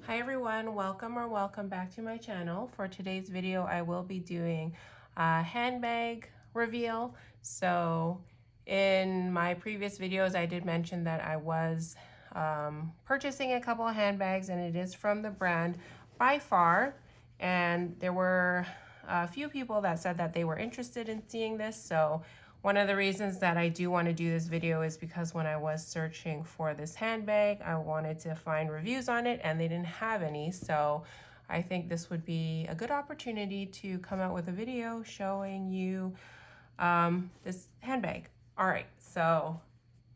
Hi everyone, welcome back to my channel. For today's video, I will be doing a handbag reveal. So in my previous videos, I did mention that I was purchasing a couple of handbags, and it is from the brand By Far. And there were a few people that said that they were interested in seeing this. So one of the reasons that I do want to do this video is because when I was searching for this handbag, I wanted to find reviews on it and they didn't have any. So I think this would be a good opportunity to come out with a video showing you this handbag. All right, so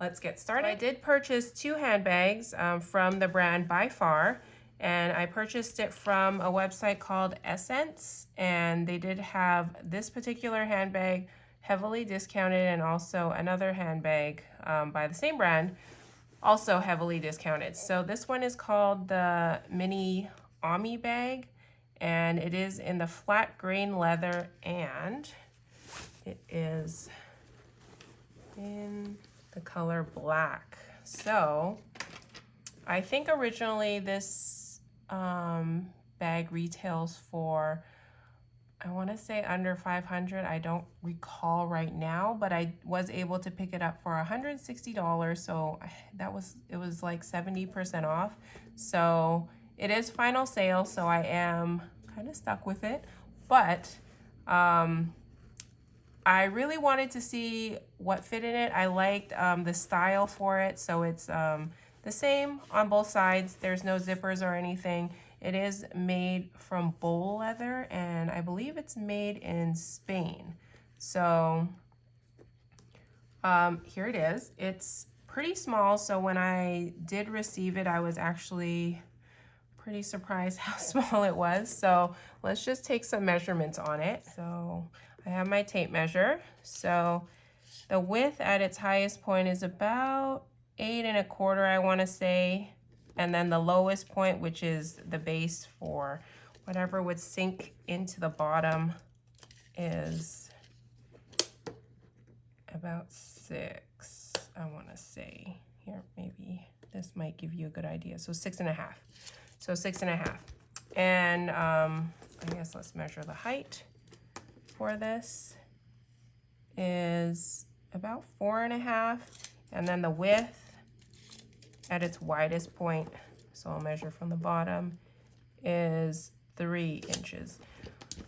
let's get started. So I did purchase two handbags from the brand By Far, and I purchased it from a website called Essence, and they did have this particular handbag heavily discounted, and also another handbag by the same brand, also heavily discounted. So this one is called the Mini Ami bag, and it is in the flat grain leather, and it is in the color black. So I think originally this bag retails for, I want to say under 500. I don't recall right now, but I was able to pick it up for $160. So it was like 70% off. So it is final sale. So I am kind of stuck with it, but I really wanted to see what fit in it. I liked the style for it. So it's the same on both sides. There's no zippers or anything. It is made from bull leather, and I believe it's made in Spain. So here it is. It's pretty small, so when I did receive it, I was actually pretty surprised how small it was. So let's just take some measurements on it. So I have my tape measure. So the width at its highest point is about 8 1/4, I want to say. And then the lowest point, which is the base for whatever would sink into the bottom, is about 6, I want to say. Here, maybe this might give you a good idea. So 6 1/2. So 6 1/2. And I guess let's measure the height for this. Is about 4 1/2. And then the width at its widest point, so I'll measure from the bottom, is 3 inches.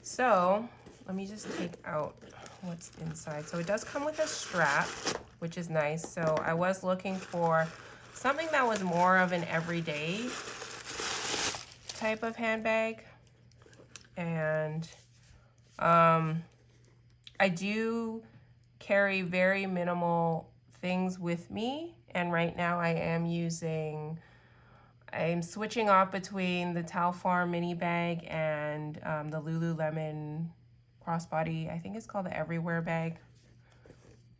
So let me just take out what's inside. So it does come with a strap, which is nice. So I was looking for something that was more of an everyday type of handbag. And I do carry very minimal things with me. And right now I'm switching off between the Tal Farm mini bag and the Lululemon crossbody. I think it's called the Everywhere bag.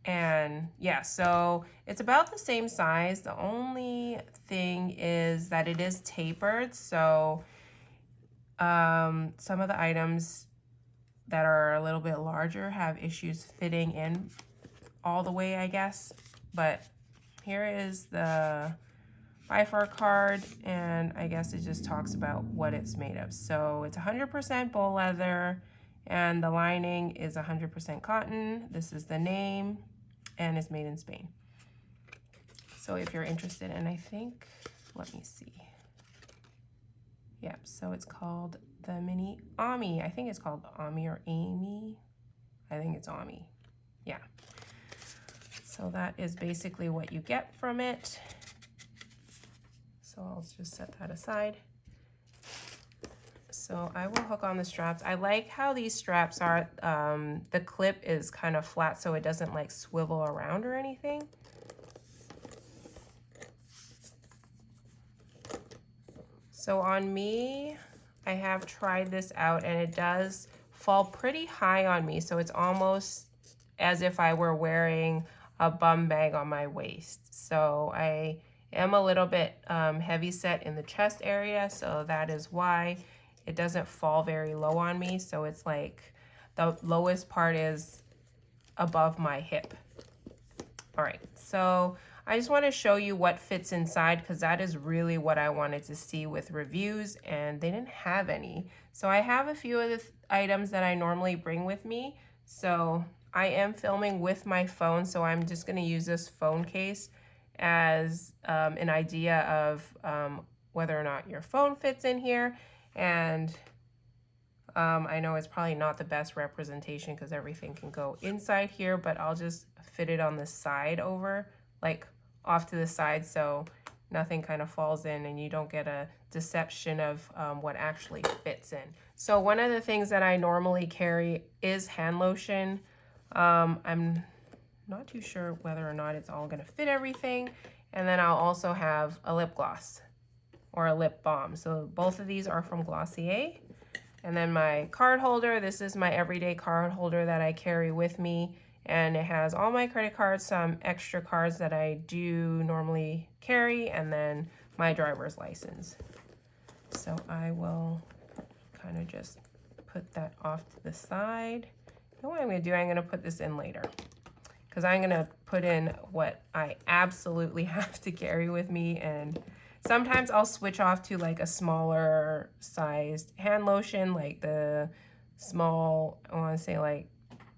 And yeah, so it's about the same size. The only thing is that it is tapered. So some of the items that are a little bit larger have issues fitting in all the way, I guess. But here is the By Far card, and I guess it just talks about what it's made of. So it's 100% bull leather, and the lining is 100% cotton. This is the name, and it's made in Spain. So if you're interested, and I think, let me see. Yep, so it's called the Mini Ami. I think it's called Ami or Amy. I think it's Ami. Yeah. So that is basically what you get from it. So I'll just set that aside. So I will hook on the straps. I like how these straps are, the clip is kind of flat so it doesn't like swivel around or anything. So on me, I have tried this out and it does fall pretty high on me. So it's almost as if I were wearing a bum bag on my waist. So I am a little bit heavy set in the chest area. So that is why it doesn't fall very low on me. So it's like the lowest part is above my hip. All right, so I just want to show you what fits inside because that is really what I wanted to see with reviews, and they didn't have any. So I have a few of the items that I normally bring with me. So I am filming with my phone, so I'm just going to use this phone case as an idea of whether or not your phone fits in here. And I know it's probably not the best representation because everything can go inside here, but I'll just fit it on the side over, like off to the side, so nothing kind of falls in and you don't get a deception of what actually fits in. So one of the things that I normally carry is hand lotion. I'm not too sure whether or not it's all going to fit everything. And then I'll also have a lip gloss or a lip balm. So both of these are from Glossier. And then my card holder, this is my everyday card holder that I carry with me. And it has all my credit cards, some extra cards that I do normally carry, and then my driver's license. So I will kind of just put that off to the side. You know what I'm going to do? I'm going to put this in later because I'm going to put in what I absolutely have to carry with me, and sometimes I'll switch off to like a smaller sized hand lotion, like the small, I want to say like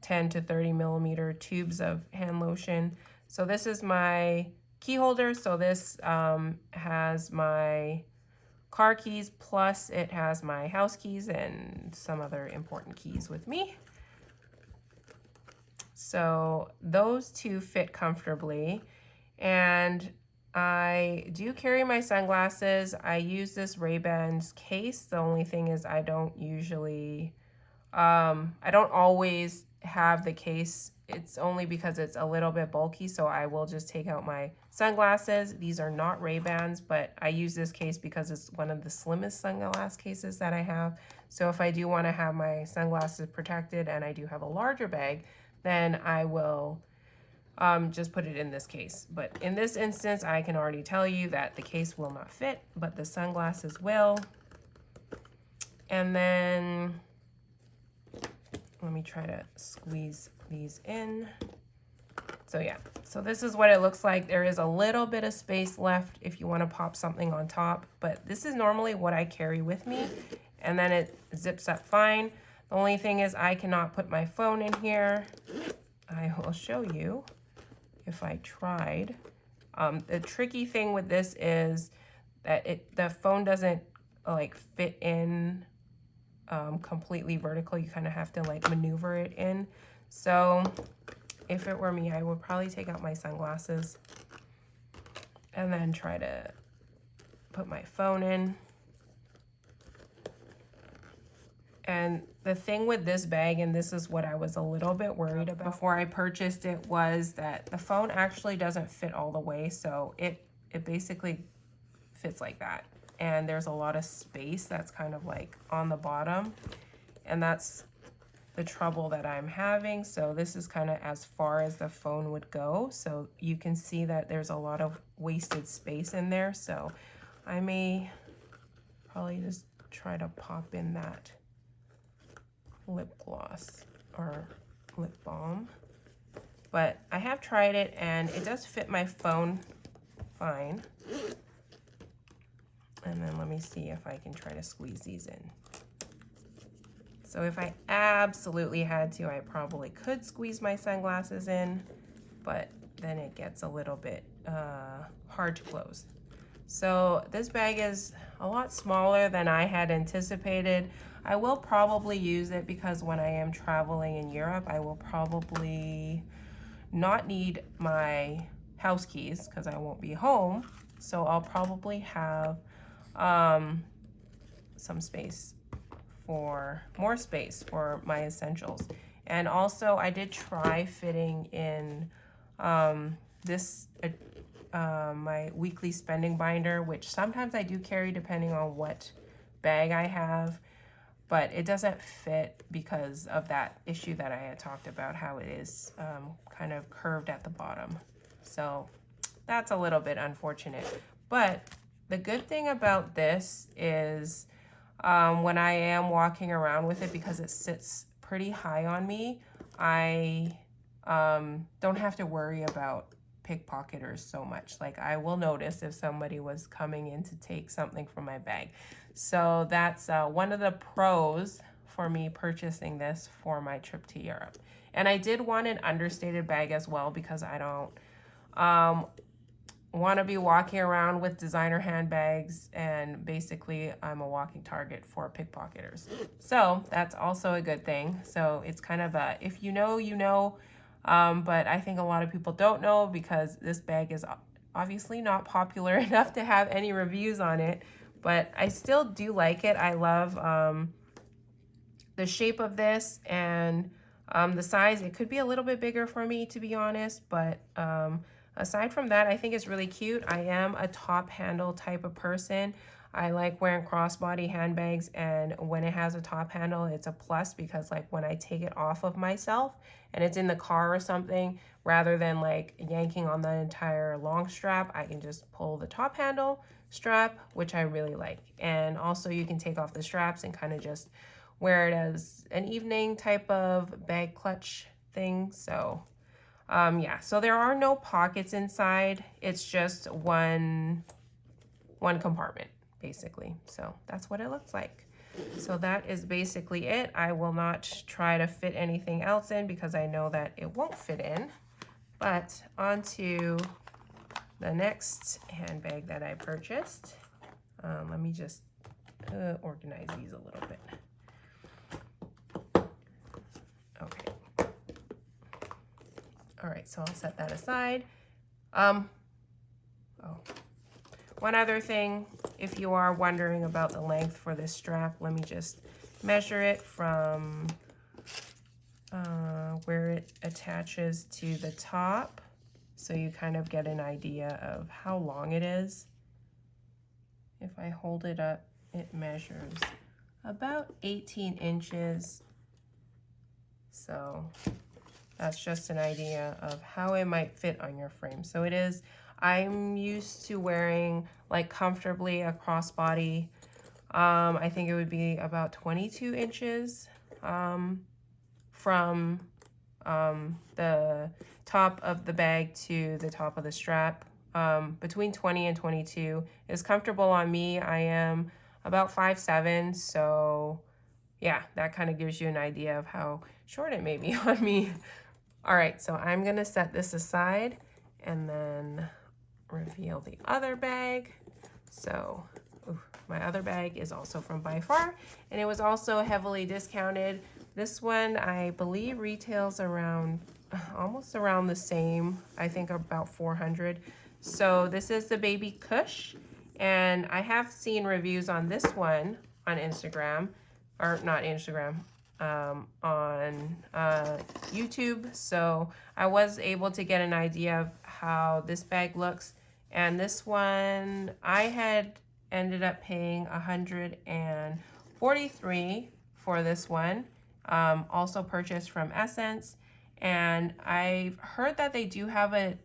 10 to 30 millimeter tubes of hand lotion. So this is my key holder. So this has my car keys, plus it has my house keys and some other important keys with me. So those two fit comfortably. And I do carry my sunglasses. I use this Ray-Ban's case. The only thing is I don't usually, I don't always have the case. It's only because it's a little bit bulky, so I will just take out my sunglasses. These are not Ray-Bans, but I use this case because it's one of the slimmest sunglass cases that I have. So if I do want to have my sunglasses protected and I do have a larger bag, then I will just put it in this case. But in this instance, I can already tell you that the case will not fit, but the sunglasses will. And then let me try to squeeze these in. So yeah, so this is what it looks like. There is a little bit of space left if you want to pop something on top, but this is normally what I carry with me, and then it zips up fine. The only thing is I cannot put my phone in here. I will show you if I tried. The tricky thing with this is that the phone doesn't like fit in completely vertical. You kind of have to like maneuver it in. So if it were me, I would probably take out my sunglasses and then try to put my phone in. And the thing with this bag, and this is what I was a little bit worried about before I purchased it, was that the phone actually doesn't fit all the way. So it basically fits like that. And there's a lot of space that's kind of like on the bottom. And that's the trouble that I'm having. So this is kind of as far as the phone would go. So you can see that there's a lot of wasted space in there. So I may probably just try to pop in that lip gloss or lip balm. But I have tried it and it does fit my phone fine. And then let me see if I can try to squeeze these in. So if I absolutely had to, I probably could squeeze my sunglasses in, but then it gets a little bit hard to close. So this bag is a lot smaller than I had anticipated. I will probably use it because when I am traveling in Europe, I will probably not need my house keys because I won't be home. So I'll probably have some space more space for my essentials. And also I did try fitting in this my weekly spending binder, which sometimes I do carry depending on what bag I have, but it doesn't fit because of that issue that I had talked about, how it is kind of curved at the bottom. So that's a little bit unfortunate. But the good thing about this is when I am walking around with it, because it sits pretty high on me, I don't have to worry about pickpocketers so much. Like, I will notice if somebody was coming in to take something from my bag. So that's one of the pros for me purchasing this for my trip to Europe. And I did want an understated bag as well, because I don't want to be walking around with designer handbags, and basically I'm a walking target for pickpocketers. So that's also a good thing. So it's kind of a, if you know, you know, but I think a lot of people don't know, because this bag is obviously not popular enough to have any reviews on it, but I still do like it. I love the shape of this, and the size. It could be a little bit bigger for me, to be honest, but aside from that, I think it's really cute. I am a top handle type of person. I like wearing crossbody handbags, and when it has a top handle, it's a plus, because like when I take it off of myself and it's in the car or something, rather than like yanking on the entire long strap, I can just pull the top handle strap, which I really like. And also you can take off the straps and kind of just wear it as an evening type of bag clutch thing. So yeah, so there are no pockets inside. It's just one compartment, basically. So that's what it looks like. So that is basically it. I will not try to fit anything else in, because I know that it won't fit in. But on to the next handbag that I purchased. Let me just organize these a little bit. Okay. All right, so I'll set that aside. One other thing, if you are wondering about the length for this strap, let me just measure it from where it attaches to the top, so you kind of get an idea of how long it is. If I hold it up, it measures about 18 inches. So that's just an idea of how it might fit on your frame. So it is, I'm used to wearing like comfortably a crossbody. I think it would be about 22 inches from the top of the bag to the top of the strap. Between 20 and 22 is comfortable on me. I am about 5'7", so yeah, that kind of gives you an idea of how short it may be on me. All right, so I'm gonna set this aside and then reveal the other bag. So my other bag is also from By Far, and it was also heavily discounted. This one, I believe, retails around, almost around the same, I think about 400. So this is the Baby Kush, and I have seen reviews on this one on Instagram, or not Instagram, on YouTube. So I was able to get an idea of how this bag looks. And this one, I had ended up paying $143 for this one. Also purchased from Essence. And I've heard that they do have a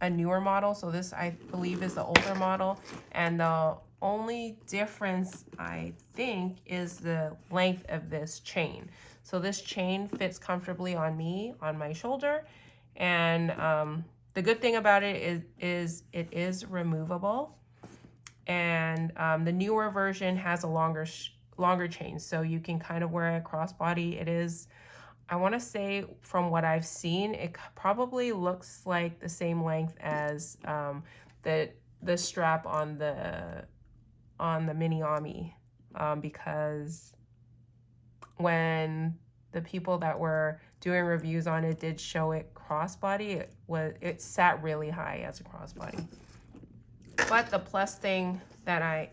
newer model. So this, I believe, is the older model. And the only difference, I think, is the length of this chain. So this chain fits comfortably on me, on my shoulder. And the good thing about it is it is removable. And the newer version has a longer chain, so you can kind of wear a crossbody. It is, I want to say, from what I've seen, it probably looks like the same length as the strap on the Mini Ami, because when the people that were doing reviews on it did show it crossbody, it sat really high as a crossbody. But the plus thing that I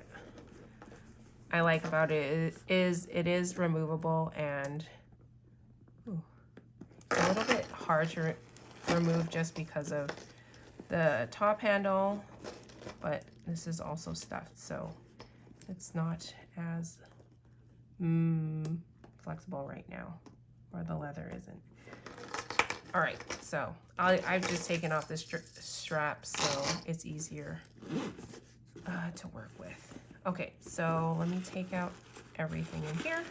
like about it is removable, and it's a little bit hard to remove just because of the top handle, but this is also stuffed, so it's not as flexible right now, or the leather isn't. All right, so I've just taken off this strap, so it's easier to work with. Okay, so let me take out everything in here.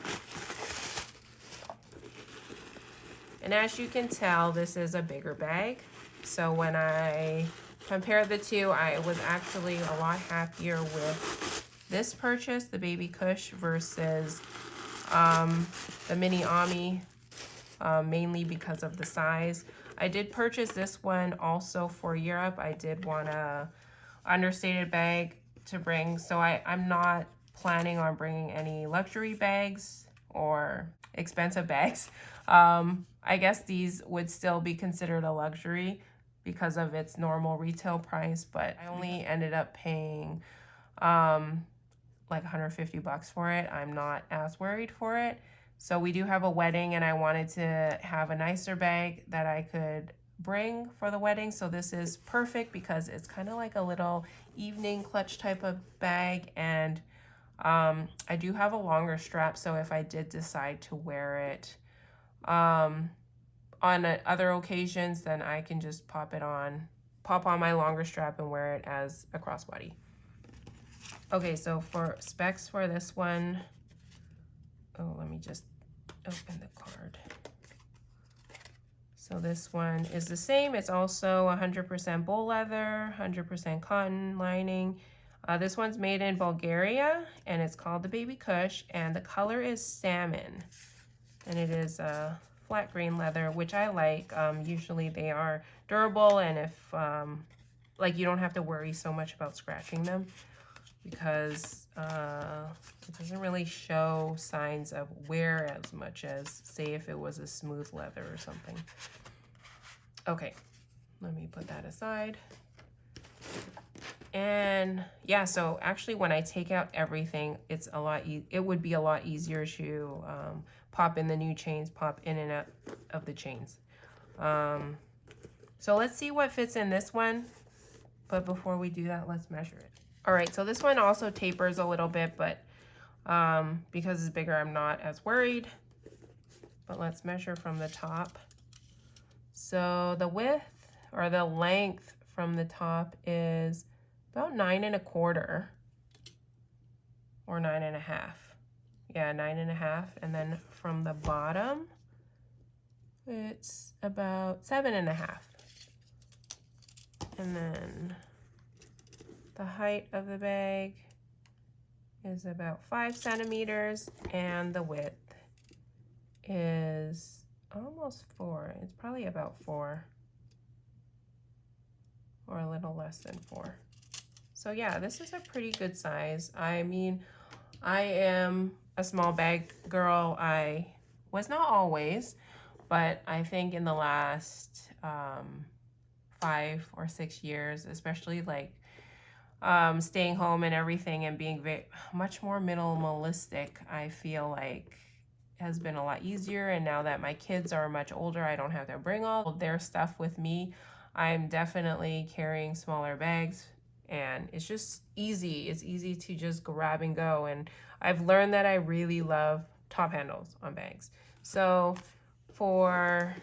And as you can tell, this is a bigger bag. So when I compared the two, I was actually a lot happier with this purchase, the Baby Kush, versus the Mini Ami, mainly because of the size. I did purchase this one also for Europe. I did want a understated bag to bring, so I'm not planning on bringing any luxury bags or expensive bags. I guess these would still be considered a luxury because of its normal retail price, but I only ended up paying like 150 bucks for it. I'm not as worried for it. So we do have a wedding and I wanted to have a nicer bag that I could bring for the wedding. So this is perfect because it's kind of like a little evening clutch type of bag, and I do have a longer strap, so if I did decide to wear it on other occasions, then I can just pop on my longer strap and wear it as a crossbody. Okay, so for specs for this one, oh, let me just open the card. So this one is the same. It's also 100% bull leather, 100% cotton lining. This one's made in Bulgaria, and it's called the Baby Kush, and the color is salmon. And it is flat green leather, which I like. Usually they are durable, and if like, you don't have to worry so much about scratching them, because it doesn't really show signs of wear as much as, say, if it was a smooth leather or something. Okay, let me put that aside. And yeah, so actually when I take out everything, it's a lot it would be a lot easier to pop in the new chains, pop in and out of the chains. So let's see what fits in this one, but before we do that, let's measure it. All right, so this one also tapers a little bit, but because it's bigger, I'm not as worried. But let's measure from the top. So the width, or the length from the top, is about 9 1/4 or 9 1/2. Yeah, 9 1/2. And then from the bottom, it's about 7 1/2. And then the height of the bag is about 5 centimeters, and the width is almost 4. It's probably about 4, or a little less than 4. So yeah, this is a pretty good size. I mean, I am a small bag girl. I was not always, but I think in the last 5 or 6 years, especially like staying home and everything and being much more minimalistic, I feel like has been a lot easier. And now that my kids are much older, I don't have to bring all of their stuff with me. I'm definitely carrying smaller bags, and it's just easy. It's easy to just grab and go. And I've learned that I really love top handles on bags. So for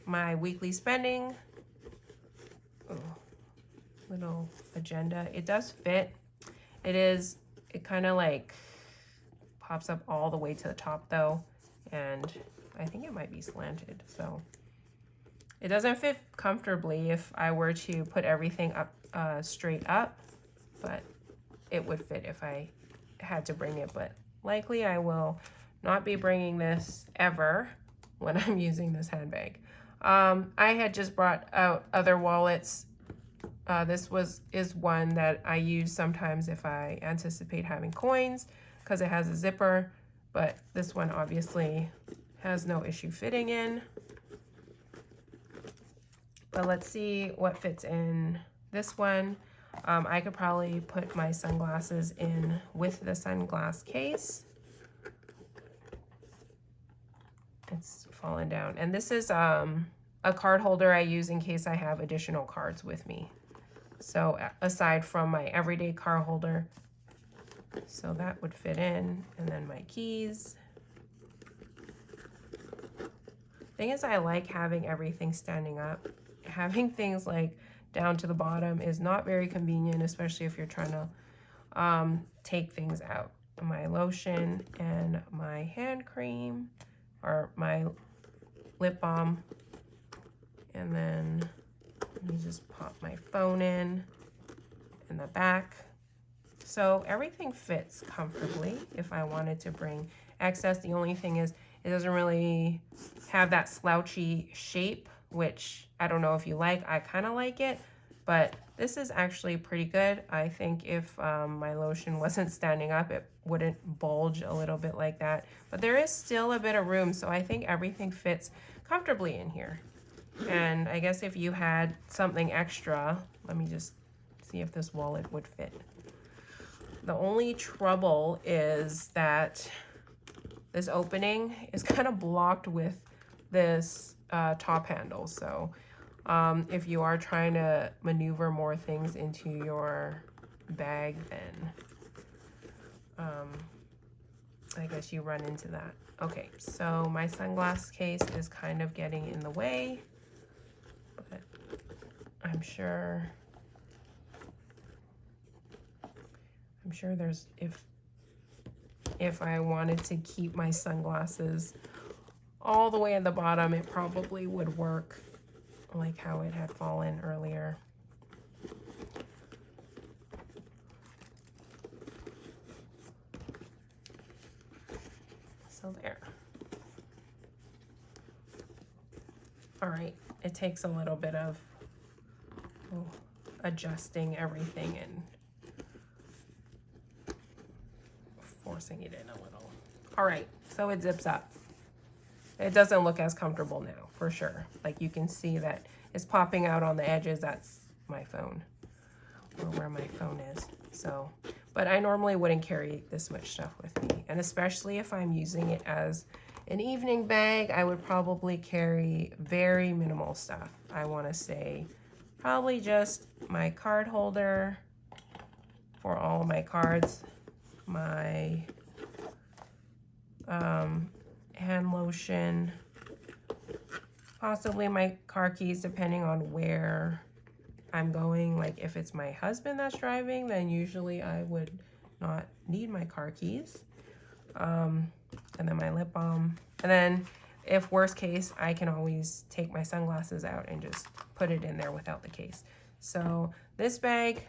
my weekly spending, little agenda, it does fit. It kind of like pops up all the way to the top though, and I think it might be slanted, so it doesn't fit comfortably if I were to put everything up straight up, but it would fit if I had to bring it. But likely I will not be bringing this ever when I'm using this handbag. I had just brought out other wallets. This is one that I use sometimes if I anticipate having coins, because it has a zipper, but this one obviously has no issue fitting in. But let's see what fits in this one. I could probably put my sunglasses in with the sunglass case. It's fallen down. And this is a card holder I use in case I have additional cards with me. So aside from my everyday card holder, so that would fit in. And then my keys. Thing is, I like having everything standing up. Having things like down to the bottom is not very convenient, especially if you're trying to take things out. My lotion and my hand cream, or my lip balm, and then Let me just pop my phone in the back. So everything fits comfortably. If I wanted to bring excess, the only thing is it doesn't really have that slouchy shape, which I don't know if you like. I kind of like it, but this is actually pretty good. I think if my lotion wasn't standing up, it wouldn't bulge a little bit like that. But there is still a bit of room, so I think everything fits comfortably in here. And I guess if you had something extra, let me just see if this wallet would fit. The only trouble is that this opening is kind of blocked with this top handle. So if you are trying to maneuver more things into your bag, then I guess you run into that. Okay, so my sunglass case is kind of getting in the way, but I'm sure there's, if I wanted to keep my sunglasses all the way at the bottom, it probably would work like how it had fallen earlier. So there. All right, it takes a little bit of adjusting everything and forcing it in a little. All right, so it zips up. It doesn't look as comfortable now, for sure. Like you can see that it's popping out on the edges. That's my phone, or where my phone is. So, but I normally wouldn't carry this much stuff with me. And especially if I'm using it as an evening bag, I would probably carry very minimal stuff. I want to say probably just my card holder for all my cards, my hand lotion, possibly my car keys depending on where I'm going. Like if it's my husband that's driving, then usually I would not need my car keys. And then my lip balm. And then if worst case, I can always take my sunglasses out and just put it in there without the case. So this bag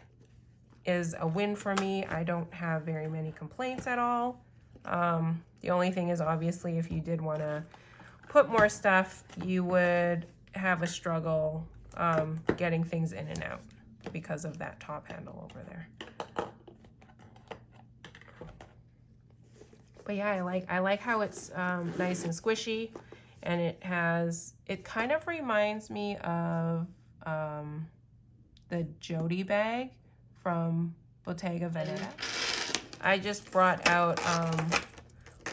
is a win for me. I don't have very many complaints at all. The only thing is obviously if you did want to put more stuff, you would have a struggle getting things in and out because of that top handle over there. But yeah, I like how it's nice and squishy, and it kind of reminds me of the Jody bag from Bottega Veneta. I just brought out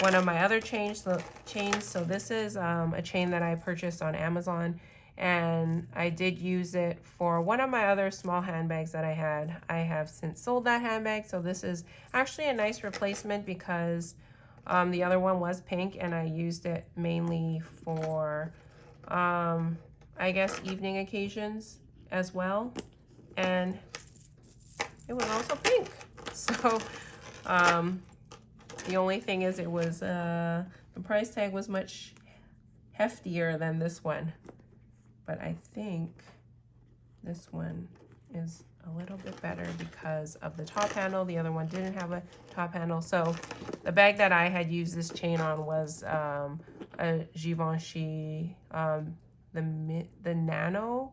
one of my other chains. So this is a chain that I purchased on Amazon, and I did use it for one of my other small handbags that I had. I have since sold that handbag, so this is actually a nice replacement because the other one was pink, and I used it mainly for, I guess, evening occasions as well. And it was also pink. So the only thing is it was, the price tag was much heftier than this one. But I think this one is a little bit better because of the top handle. The other one didn't have a top handle. So the bag that I had used this chain on was a Givenchy, the Nano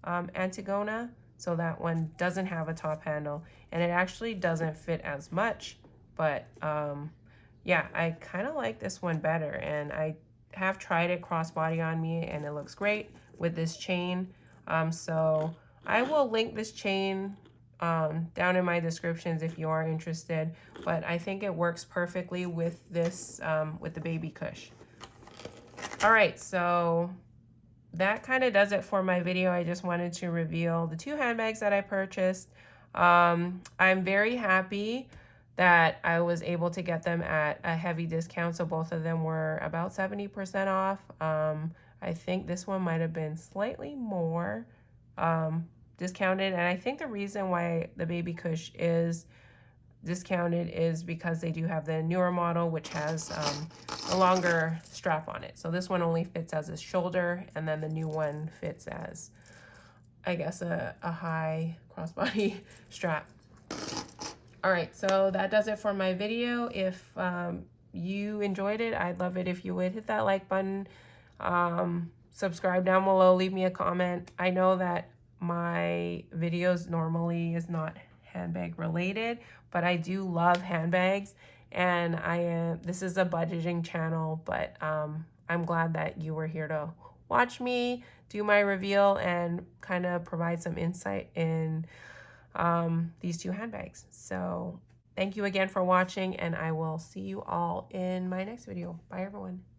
Antigona. So that one doesn't have a top handle, and it actually doesn't fit as much. But yeah, I kind of like this one better, and I have tried it crossbody on me, and it looks great with this chain. So I will link this chain down in my descriptions if you are interested, but I think it works perfectly with this, with the Baby Kush. All right, so that kind of does it for my video. I just wanted to reveal the two handbags that I purchased. I'm very happy that I was able to get them at a heavy discount. So both of them were about 70% off. I think this one might have been slightly more discounted. And I think the reason why the Baby Kush is discounted is because they do have the newer model, which has a longer strap on it. So this one only fits as a shoulder, and then the new one fits as I guess, a high crossbody strap. All right, so that does it for my video. If you enjoyed it, I'd love it if you would hit that like button, subscribe down below, leave me a comment. I know that my videos normally is not handbag related, but I do love handbags, and this is a budgeting channel, but I'm glad that you were here to watch me do my reveal and kind of provide some insight in these two handbags. So thank you again for watching, and I will see you all in my next video. Bye, everyone.